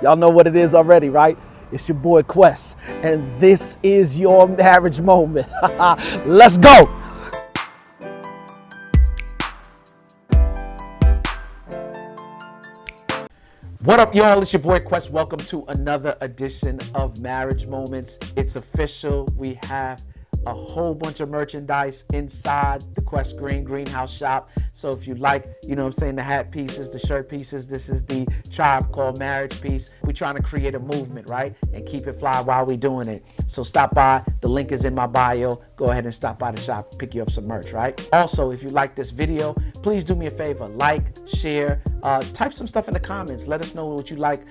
Y'all know what it is already, right? It's your boy Quest, and this is your marriage moment. Let's go. What up, y'all? It's your boy Quest. Welcome to another edition of Marriage Moments. It's official. We have a whole bunch of merchandise inside the Quest Greenhouse shop. So if you like, the hat pieces, the shirt pieces, this is the Tribe Called Marriage piece. We're trying to create a movement, right? And keep it fly while we're doing it. So stop by. The link is in my bio. Go ahead and stop by the shop, pick you up some merch, right? Also, if you like this video, please do me a favor, like, share, type some stuff in the comments. Let us know what you like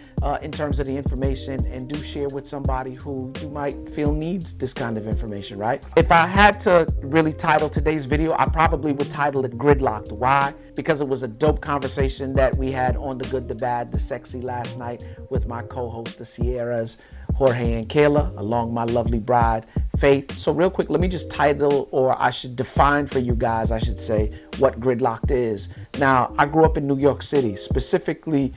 in terms of the information, and do share with somebody who you might feel needs this kind of information, right? If I had to really title today's video, I probably would title it Gridlocked. Why? Because it was a dope conversation that we had on The Good, The Bad, The Sexy last night with my co-host, the Sierras, Jorge and Kayla, along my lovely bride, Faith. So real quick, let me just title, or I should define for you guys, I should say, what Gridlocked is. Now, I grew up in New York City, specifically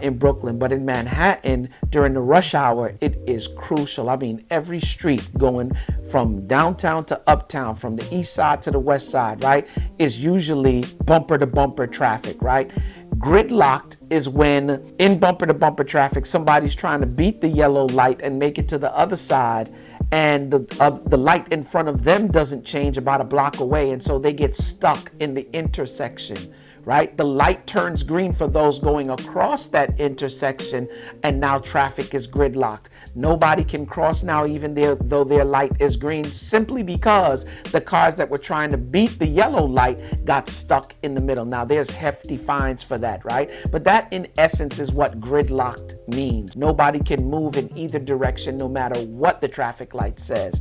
in Brooklyn, but in Manhattan, during the rush hour, it is crucial. I mean, every street going from downtown to uptown, from the east side to the west side, right, is usually bumper to bumper traffic, right? Gridlocked is when in bumper to bumper traffic, somebody's trying to beat the yellow light and make it to the other side, and the light in front of them doesn't change about a block away, and so they get stuck in the intersection, right? The light turns green for those going across that intersection, and now traffic is gridlocked. Nobody can cross now, even though their light is green, simply because the cars that were trying to beat the yellow light got stuck in the middle. Now, there's hefty fines for that, right? But that, in essence, is what gridlocked means. Nobody can move in either direction, no matter what the traffic light says.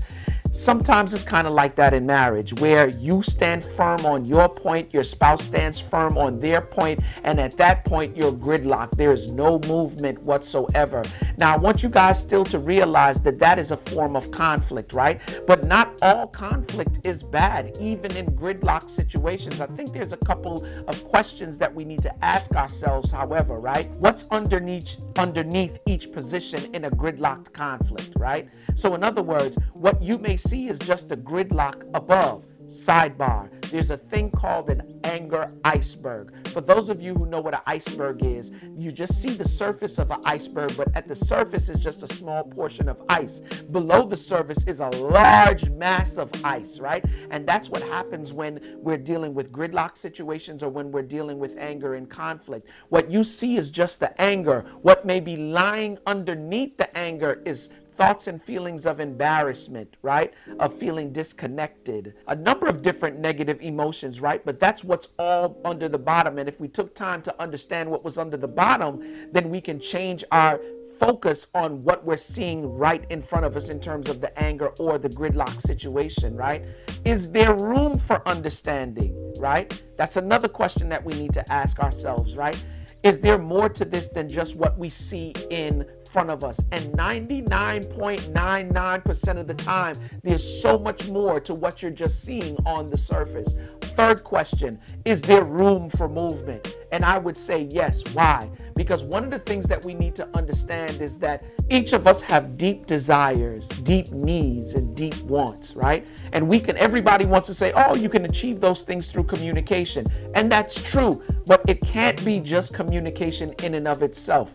Sometimes it's kind of like that in marriage, where you stand firm on your point, your spouse stands firm on their point, and at that point, you're gridlocked. There is no movement whatsoever. Now, I want you guys still to realize that that is a form of conflict, right? But not all conflict is bad, even in gridlock situations. I think there's a couple of questions that we need to ask ourselves, however, right? What's underneath each position in a gridlocked conflict, right? So in other words, what you may see is just a gridlock above. Sidebar, there's a thing called an anger iceberg. For those of you who know what an iceberg is, you just see the surface of an iceberg, but at the surface is just a small portion of ice. Below the surface is a large mass of ice, right? And that's what happens when we're dealing with gridlock situations, or when we're dealing with anger and conflict. What you see is just the anger. What may be lying underneath the anger is thoughts and feelings of embarrassment, right? Of feeling disconnected. A number of different negative emotions, right? But that's what's all under the bottom. And if we took time to understand what was under the bottom, then we can change our focus on what we're seeing right in front of us in terms of the anger or the gridlock situation, right? Is there room for understanding, right? That's another question that we need to ask ourselves, right? Is there more to this than just what we see in front of us? And 99.99% of the time, there's so much more to what you're just seeing on the surface. Third question, is there room for movement? And I would say yes. Why? Because one of the things that we need to understand is that each of us have deep desires, deep needs, and deep wants, right? And everybody wants to say, oh, you can achieve those things through communication. And that's true, but it can't be just communication in and of itself.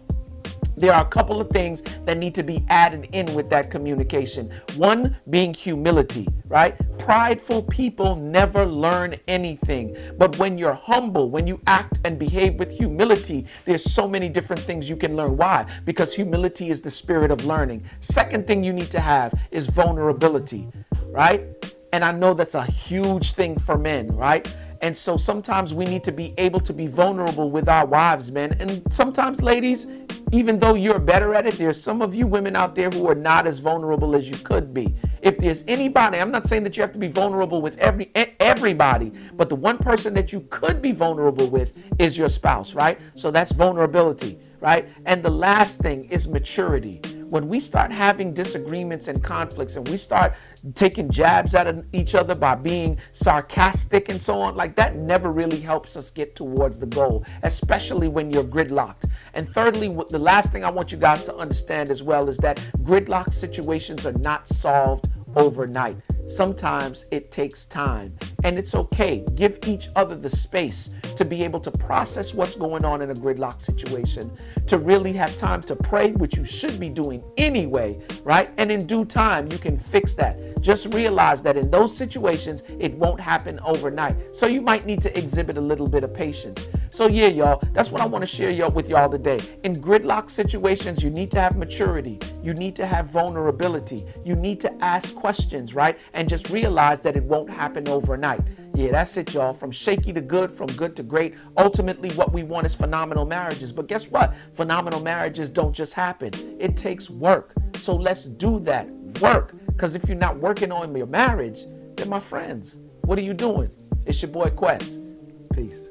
There are a couple of things that need to be added in with that communication. One being humility, right? Prideful people never learn anything. But when you're humble, when you act and behave with humility, there's so many different things you can learn. Why? Because humility is the spirit of learning. Second thing you need to have is vulnerability, right? And I know that's a huge thing for men, right? And so sometimes we need to be able to be vulnerable with our wives, men. And sometimes, ladies, even though you're better at it, there's some of you women out there who are not as vulnerable as you could be. If there's anybody, I'm not saying that you have to be vulnerable with everybody, but the one person that you could be vulnerable with is your spouse, right? So that's vulnerability, right? And the last thing is maturity. when we start having disagreements and conflicts and we start taking jabs at each other by being sarcastic and so on, like that never really helps us get towards the goal, especially when you're gridlocked. And thirdly, the last thing I want you guys to understand as well is that gridlock situations are not solved overnight. Sometimes it takes time, and it's okay. Give each other the space to be able to process what's going on in a gridlock situation, to really have time to pray, which you should be doing anyway, right? And in due time, you can fix that. Just realize that in those situations, it won't happen overnight. So you might need to exhibit a little bit of patience. So yeah, y'all, that's what I want to share with y'all today. In gridlock situations, you need to have maturity. You need to have vulnerability. You need to ask questions, right? And just realize that it won't happen overnight. Yeah, that's it, y'all. From shaky to good, from good to great. Ultimately, what we want is phenomenal marriages. But guess what? Phenomenal marriages don't just happen. It takes work. So let's do that work. Because if you're not working on your marriage, then my friends, what are you doing? It's your boy Quest. Peace.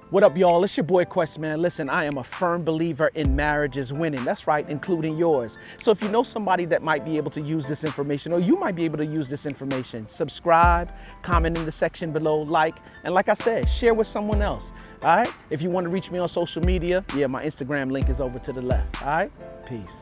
What up, y'all? It's your boy Quest, man. Listen, I am a firm believer in marriages winning. That's right, including yours. So if you know somebody that might be able to use this information, or you might be able to use this information, subscribe, comment in the section below, like, and like I said, share with someone else. All right? If you want to reach me on social media, yeah, my Instagram link is over to the left. All right? Peace.